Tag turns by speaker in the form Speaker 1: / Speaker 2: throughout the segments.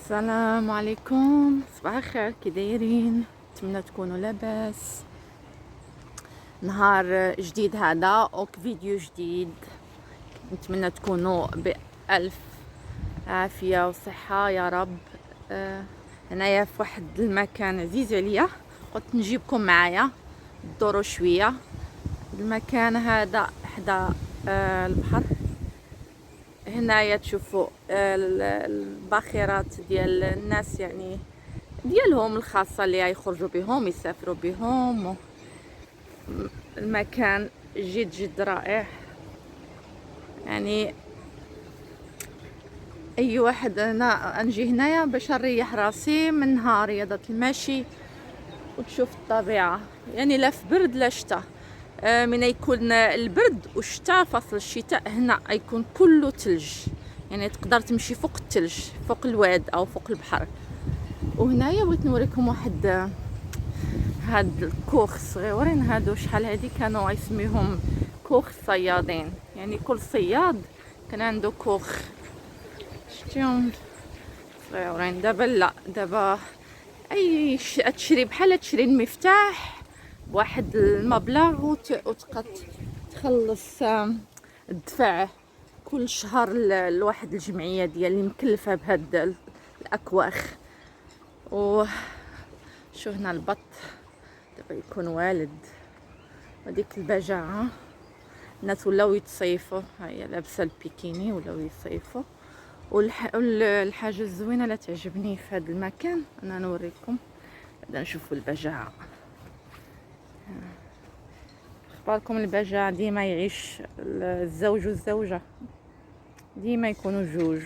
Speaker 1: السلام عليكم، صباح الخير، كي دايرين؟ نتمنى تكونوا لاباس. نهار جديد هذا اوك فيديو جديد. نتمنى تكونوا بألف عافية وصحة يا رب. هنايا في واحد المكان عزيز عليا، قلت نجيبكم معايا تدوروا شوية. المكان هذا حدا البحر. هنايا تشوفوا الباخرات ديال الناس، يعني ديالهم الخاصة اللي يخرجوا بهم يسافروا بهم. المكان جد جد رائع، يعني اي واحد انا نجي هنايا باش نريح راسي من نهار رياضة المشي وتشوف الطبيعة، يعني لا في برد لا شتاء. من يكون البرد والشتاء، فصل الشتاء هنا يكون كله ثلج، يعني تقدر تمشي فوق الثلج، فوق الواد او فوق البحر. وهنايا بغيت نوريكم واحد هاد الكوخ الصغيورين هادو، شحال هادي كانوا يسميهم كوخ الصيادين، يعني كل صياد كان عنده كوخ. شتيهم صغيورين. دابا لا، دابا اي تشري بحال تشري المفتاح بواحد المبلغ وتبقى تخلص الدفع كل شهر لواحد الجمعيه ديال اللي مكلفه بهاد الاكواخ. و شو هنا البط دابا يكون والد، وديك البجاعه. الناس ولاو يتصيفوا، هي لابسه البيكيني ولاو يصيفوا. والحاجه الزوينه اللي تعجبني في هذا المكان انا نوريكم. بعدا نشوفوا البجاعه. اخباركم؟ البجاعه ديما يعيش الزوج والزوجه، ديما يكونوا جوج،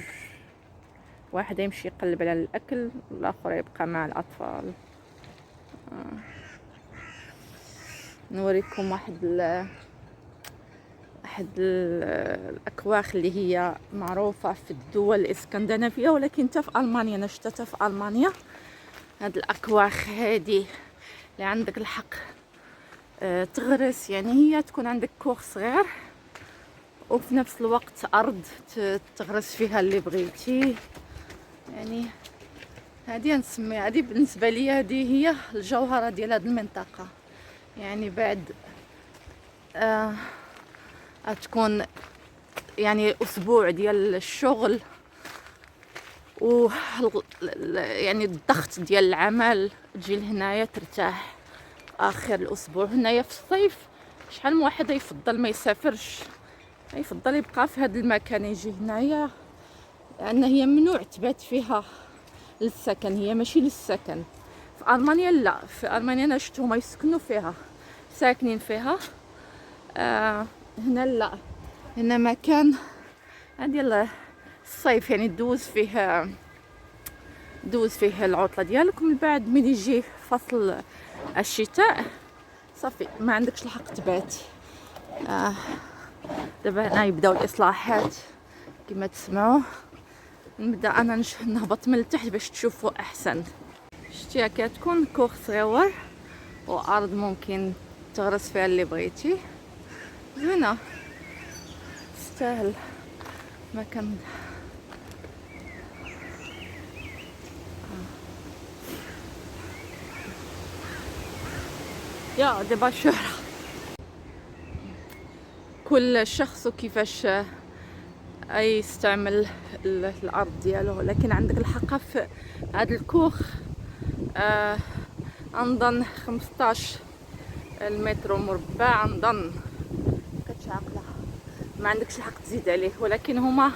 Speaker 1: واحد يمشي يقلب على الاكل والاخر يبقى مع الاطفال. نوريكم واحد الاكواخ اللي هي معروفه في الدول الاسكندنافيه، ولكن حتى في المانيا، انا شفتها في المانيا. هاد الاكواخ هادي اللي عندك الحق تغرس، يعني هي تكون عندك كوخ صغير وفي نفس الوقت ارض تغرس فيها اللي بغيتي. يعني هذه نسميها، هذه بالنسبه لي هذه هي الجوهره ديال هذه المنطقه. يعني بعد تكون يعني اسبوع ديال الشغل و يعني الضغط ديال العمل، تجي لهنايا ترتاح اخر الاسبوع. هنايا في الصيف شحال من واحد يفضل ما يسافرش، يفضل يبقى في هذا المكان، يجي هنايا لان هي ممنوع تبات فيها للسكن، هي ماشي للسكن. في المانيا لا، في المانيا انا شفتهم يسكنوا فيها، ساكنين فيها. هنا لا، هنا مكان ديال الصيف، يعني دوز فيه العطله ديالك. من بعد من يجي فصل الشتاء صافي ما عندكش الحق تبات. دابا هنا يبداو الاصلاحات كما تسمعوا. نبدا انا نهبط من التحت باش تشوفوا احسن. شتيها كتكون كوخ صغيور وارض ممكن تغرس فيها اللي بغيتي، زوينه تستاهل مكان. يا دابا شهرة، كل شخص وكيفاش يستعمل الارض ديالو، لكن عندك الحق في هذا الكوخ نظن 15 المتر مربع، نظن كتعقله ما عندكش الحق تزيد عليه. ولكن هما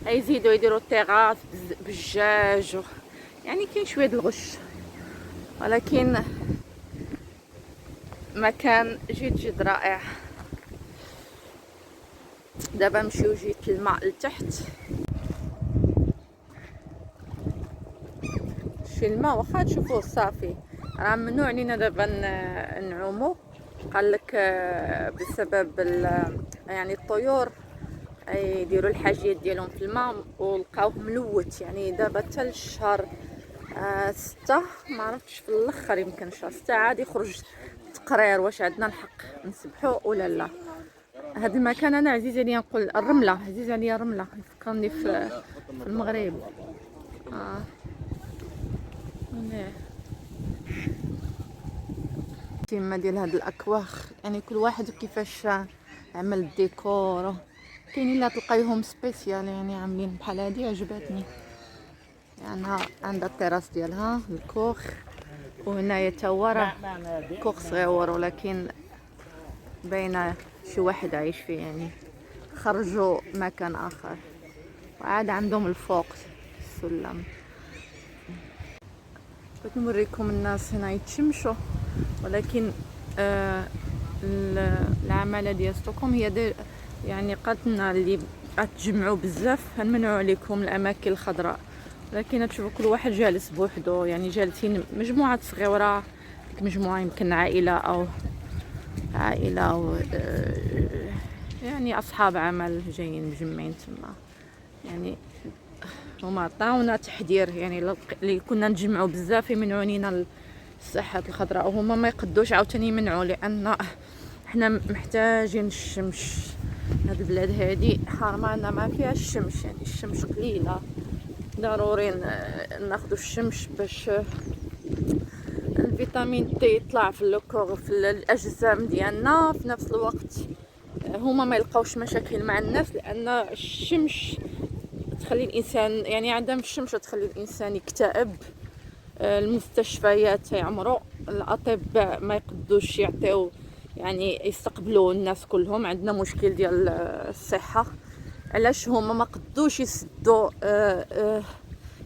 Speaker 1: يزيدوا يديروا التيغاس بالدجاج يعني كاين شويه د الغش، ولكن مكان جد جد رائع. دابا نمشيو جيت الماء لتحت، شي الماء واخا تشوفوه صافي راه ممنوع علينا دابا نعومو. قالك بسبب يعني الطيور يديروا الحاجيات ديالهم في الماء ولقاوه ملوث. يعني دابا حتى الشهر 6 ما عرفتش، في الاخر يمكن شهر 6 عاد يخرج تقرير واش عندنا الحق نسبحو ولا لا. هذا المكان انا عزيز عليا، نقول الرمله، عزيز عليا الرمله، يفكرني في المغرب. تيما ديال هاد الاكواخ، يعني كل واحد كيفاش عمل الديكور. كاينين اللي تلقايهم سبيسيال يعني عاملين بحال هادي، عجبتني يعني. عندها التراس ديالها الكوخ، وهنايا تا ورا كوخ صغيور ولكن باينه شي واحد عايش فيه، يعني خرجوا مكان اخر. وعاد عندهم الفوق السلم. بغيت نوريكم الناس هنا يتشمشوا، ولكن العماله ديال ستوكهولم هي يعني قالت لنا اللي غتجمعوا بزاف غنمنعوا عليكم الاماكن الخضراء. لكن تشوفوا كل واحد جالس بوحدو، يعني جالسين مجموعه صغيره، مجموعه يمكن عائله او يعني اصحاب عمل جايين مجمعين تما. يعني هما عطاونا تحذير، يعني اللي كنا نجمعوا بزاف يمنعوا لينا الساحات الخضراء، وهما ما يقدوش عاوتاني يمنعوا، لان حنا محتاجين الشمس. هاد البلاد هادي حرمانه ما فيها الشمس، يعني الشمس قليله، ضروري ناخذوا الشمس باش الفيتامين دي يطلع في الكور في الاجسام ديالنا. في نفس الوقت هما ما يلقاوش مشاكل مع الناس، لان الشمس تخلي الانسان، يعني عدم الشمس تخلي الانسان يكتئب. المستشفيات يعمروا، الاطباء ما يقدوش يعطيو يعني يستقبلوا الناس كلهم. عندنا مشكل ديال الصحه، علاش هما ما قدوش يسدوا.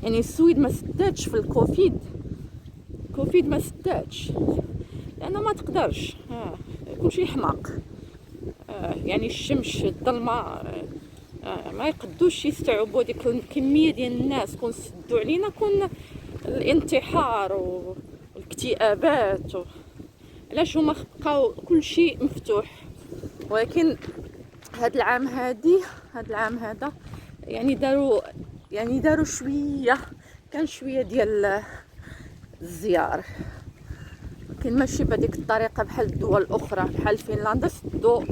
Speaker 1: يعني السويد ما سداتش في الكوفيد ما سداتش لانه ما تقدرش، كلشي حماق. يعني الشمس الظلمه ما يقدوش يستوعبوا ديك الكميه ديال الناس. كون سدوا علينا كون الانتحار والاكتئابات علاش هما بقاو كلشي مفتوح. ولكن هاد العام هذا يعني داروا شويه، كان شويه ديال الزيار، لكن ماشي بهذيك الطريقه بحال الدول الاخرى بحال فنلندا سدوا.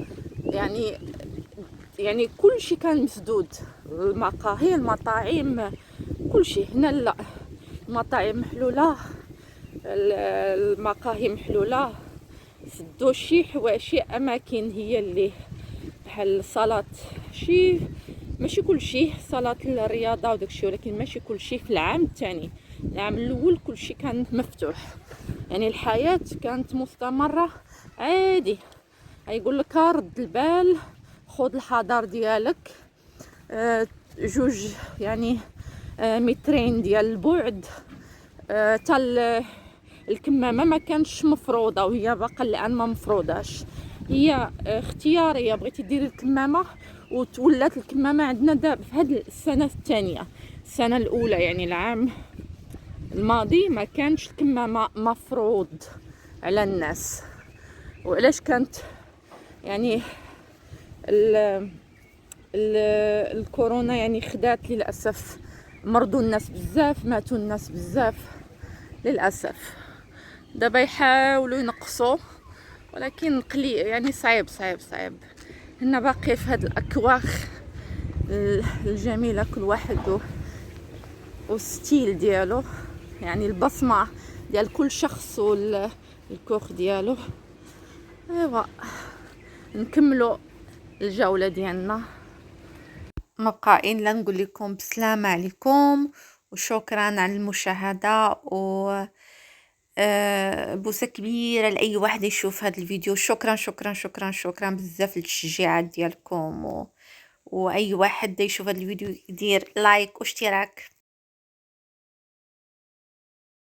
Speaker 1: يعني كلشي كان مسدود، المقاهي المطاعم كلشي. هنا لا، المطاعم محلوله، المقاهي محلوله، سدوا شي اماكن هي اللي بحال الصالات، ماشي كلشي صالات الرياضه وداكشي، ولكن ماشي كلشي. في العام الثاني، العام الاول كلشي كان مفتوح، يعني الحياه كانت مستمره عادي. يقول لك رد البال، خذ الحذر ديالك، جوج يعني مترين ديال البعد. حتى الكمامه ما كانش مفروضه، وهي باقا الان ما مفروضاش، هي اختياريه. بغيتي ديري الكمامه، وتولات الكمامه عندنا دابا في هذه السنه الثانيه. السنه الاولى يعني العام الماضي ما كانش الكمامه مفروض على الناس. وعلاش كانت يعني الكورونا يعني خدات للاسف، مرضوا الناس بزاف، ماتوا الناس بزاف للاسف. دابا يحاولوا ينقصوا، ولكن يعني صعيب. هنا باقي في هاد الاكواخ الجميله، كل واحد والستيل ديالو، يعني البصمه ديال كل شخص والكوخ ديالو. ايوا نكملوا الجوله ديالنا. ما بقى الا نقول لكم بسلامه عليكم، وشكرا على المشاهده، و بوسه كبيره لاي واحد يشوف هذا الفيديو. شكرا بزاف للتشجيعات ديالكم، واي واحد يشوف هذا الفيديو يدير لايك واشتراك.